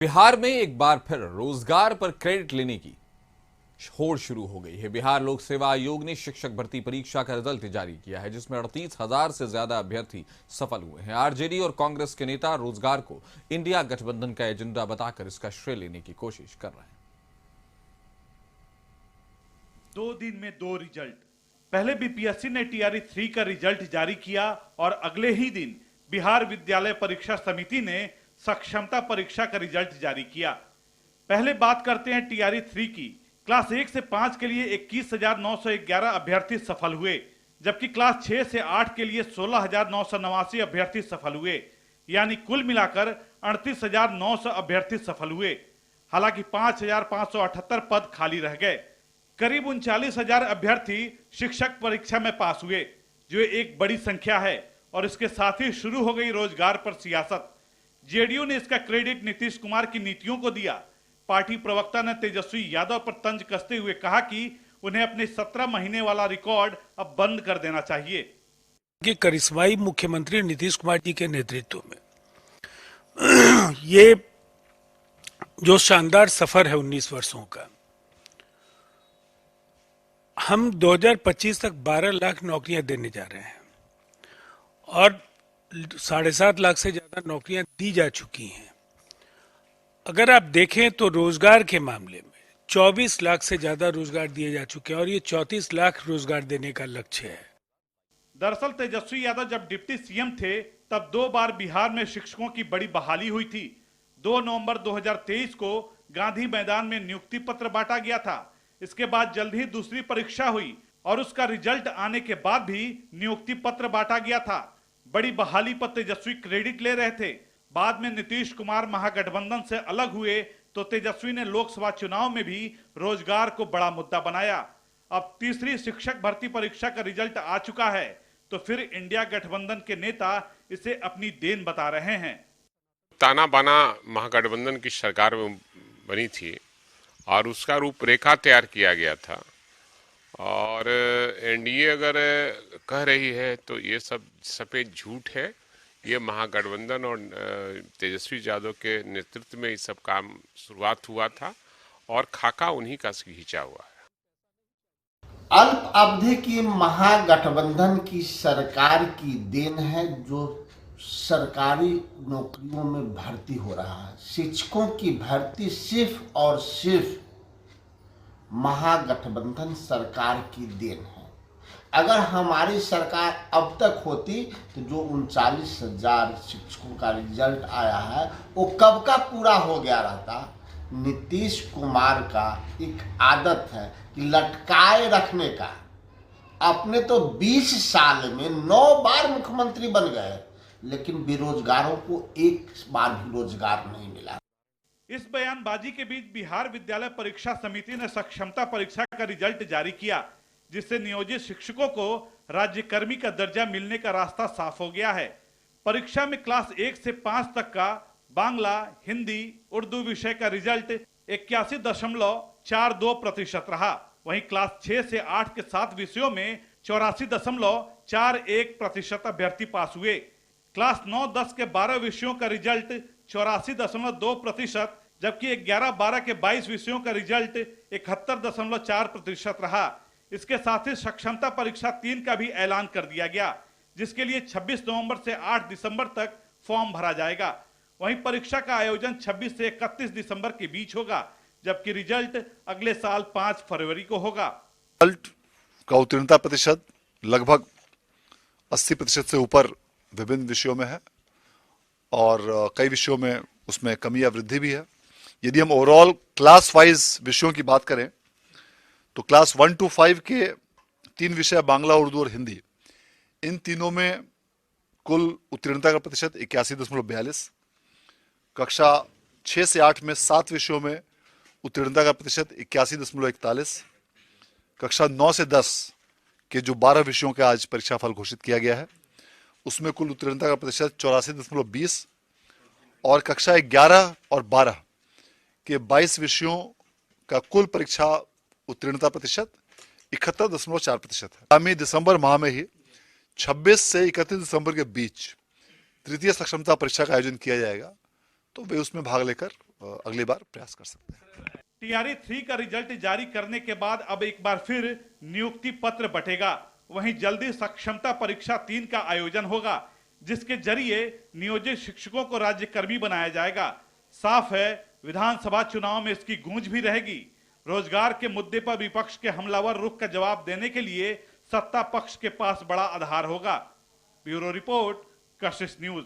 बिहार में एक बार फिर रोजगार पर क्रेडिट लेने की होड़ शुरू हो गई है। बिहार लोक सेवा आयोग ने शिक्षक भर्ती परीक्षा का रिजल्ट जारी किया है, जिसमें 38,000 से ज्यादा अभ्यर्थी सफल हुए हैं। आरजेडी और कांग्रेस के नेता रोजगार को इंडिया गठबंधन का एजेंडा बताकर इसका श्रेय लेने की कोशिश कर रहे हैं। 2 दिन में 2 रिजल्ट। पहले बीपीएससी ने टीआरई 3 का रिजल्ट जारी किया और अगले ही दिन बिहार विद्यालय परीक्षा समिति ने सक्षमता परीक्षा का रिजल्ट जारी किया। पहले बात करते हैं टीआरई 3 की। क्लास 1 से 5 के लिए 21,911 अभ्यर्थी सफल हुए, जबकि क्लास 6 से 8 के लिए 16,989 अभ्यर्थी सफल हुए, यानी कुल मिलाकर 38,900 अभ्यर्थी सफल हुए। हालांकि 5,578 पद खाली रह गए। करीब 39,000 अभ्यर्थी शिक्षक परीक्षा में पास हुए, जो एक बड़ी संख्या है। और इसके साथ ही शुरू हो गई रोजगार पर सियासत। जेडीयू ने इसका क्रेडिट नीतीश कुमार की नीतियों को दिया। पार्टी प्रवक्ता ने तेजस्वी यादव पर तंज कसते हुए कहा कि उन्हें अपने 17 महीने वाला रिकॉर्ड अब बंद कर देना चाहिए। कि करिश्माई मुख्यमंत्री नीतीश कुमार जी के नेतृत्व में ये जो शानदार सफर है 19 वर्षों का, हम 2025 तक 12 लाख नौकरियां देने जा रहे हैं और 7.5 लाख से ज्यादा नौकरियां दी जा चुकी हैं। अगर आप देखें तो रोजगार के मामले में 24 लाख से ज्यादा रोजगार दिए जा चुके हैं और ये 34 लाख रोजगार देने का लक्ष्य है। दरअसल तेजस्वी यादव जब डिप्टी सीएम थे, तब 2 बार बिहार में शिक्षकों की बड़ी बहाली हुई थी। 2 नवंबर 2023 को गांधी मैदान में नियुक्ति पत्र बांटा गया था। इसके बाद जल्द ही दूसरी परीक्षा हुई और उसका रिजल्ट आने के बाद भी नियुक्ति पत्र बांटा गया था। बड़ी बहाली पर तेजस्वी क्रेडिट ले रहे थे। बाद में नीतीश कुमार महागठबंधन से अलग हुए तो तेजस्वी ने लोकसभा चुनाव में भी रोजगार को बड़ा मुद्दा बनाया। अब तीसरी शिक्षक भर्ती परीक्षा का रिजल्ट आ चुका है, तो फिर इंडिया गठबंधन के नेता इसे अपनी देन बता रहे हैं। ताना बाना महागठबंधन की सरकार में बनी थी और उसका रूपरेखा तैयार किया गया था। और एनडीए अगर कह रही है तो ये सब सफेद झूठ है। ये महागठबंधन और तेजस्वी यादव के नेतृत्व में ये सब काम शुरुआत हुआ था और खाका उन्हीं का खींचा हुआ है। अल्प अवधि की महागठबंधन की सरकार की देन है जो सरकारी नौकरियों में भर्ती हो रहा है। शिक्षकों की भर्ती सिर्फ और सिर्फ महागठबंधन सरकार की देन है। अगर हमारी सरकार अब तक होती तो जो 39,000 शिक्षकों का रिजल्ट आया है वो कब का पूरा हो गया रहता। नीतीश कुमार का एक आदत है कि लटकाए रखने का। अपने तो 20 साल में 9 बार मुख्यमंत्री बन गए, लेकिन बेरोजगारों को एक बार भी रोजगार नहीं मिला। इस बयानबाजी के बीच बिहार विद्यालय परीक्षा समिति ने सक्षमता परीक्षा का रिजल्ट जारी किया, जिससे नियोजित शिक्षकों को राज्यकर्मी का दर्जा मिलने का रास्ता साफ हो गया है। परीक्षा में क्लास 1 से 5 तक का बांग्ला, हिंदी, उर्दू विषय का रिजल्ट 81.42% रहा। वहीं क्लास 6 से 8 के 7 विषयों में 84.41% अभ्यर्थी पास हुए। क्लास 9-10 के 12 विषयों का रिजल्ट 84.2%, जबकि 11-12 के 22 विषयों का रिजल्ट 71.4% रहा। इसके साथ ही सक्षमता परीक्षा 3 का भी ऐलान कर दिया गया, जिसके लिए 26 नवंबर से 8 दिसंबर तक फॉर्म भरा जाएगा। वहीं परीक्षा का आयोजन 26 से 31 दिसंबर के बीच होगा, जबकि रिजल्ट अगले साल 5 फरवरी को होगा। रिजल्ट का उत्तीर्णता प्रतिशत लगभग 80% से ऊपर विभिन्न विषयों में है और कई विषयों में उसमें कमी या वृद्धि भी है। यदि हम ओवरऑल क्लास वाइज विषयों की बात करें तो क्लास 1 to 5 के 3 विषय बांग्ला, उर्दू और हिंदी, इन तीनों में कुल उत्तीर्णता का प्रतिशत 81.42। कक्षा 6 से 8 में 7 विषयों में उत्तीर्णता का प्रतिशत 81.41। कक्षा 9 से 10 के जो 12 विषयों का आज परीक्षाफल घोषित किया गया है उसमें कुल उत्तीर्णता का प्रतिशत 84.20 और कक्षा 11 और 12 के 22 विषयों का कुल परीक्षा उत्तीर्णता प्रतिशत 71.4% है। आगामी दिसंबर माह में ही 26 से 31 दिसंबर के बीच तृतीय सक्षमता परीक्षा का आयोजन किया जाएगा, तो वे उसमें भाग लेकर अगली बार प्रयास कर सकते हैं। टीआरई 3 का रिजल्ट जारी करने के बाद अब एक बार फिर नियुक्ति पत्र बटेगा। वहीं जल्दी सक्षमता परीक्षा 3 का आयोजन होगा, जिसके जरिए नियोजित शिक्षकों को राज्यकर्मी बनाया जाएगा। साफ है, विधानसभा चुनाव में इसकी गूंज भी रहेगी। रोजगार के मुद्दे पर विपक्ष के हमलावर रुख का जवाब देने के लिए सत्ता पक्ष के पास बड़ा आधार होगा। ब्यूरो रिपोर्ट, कशिश न्यूज।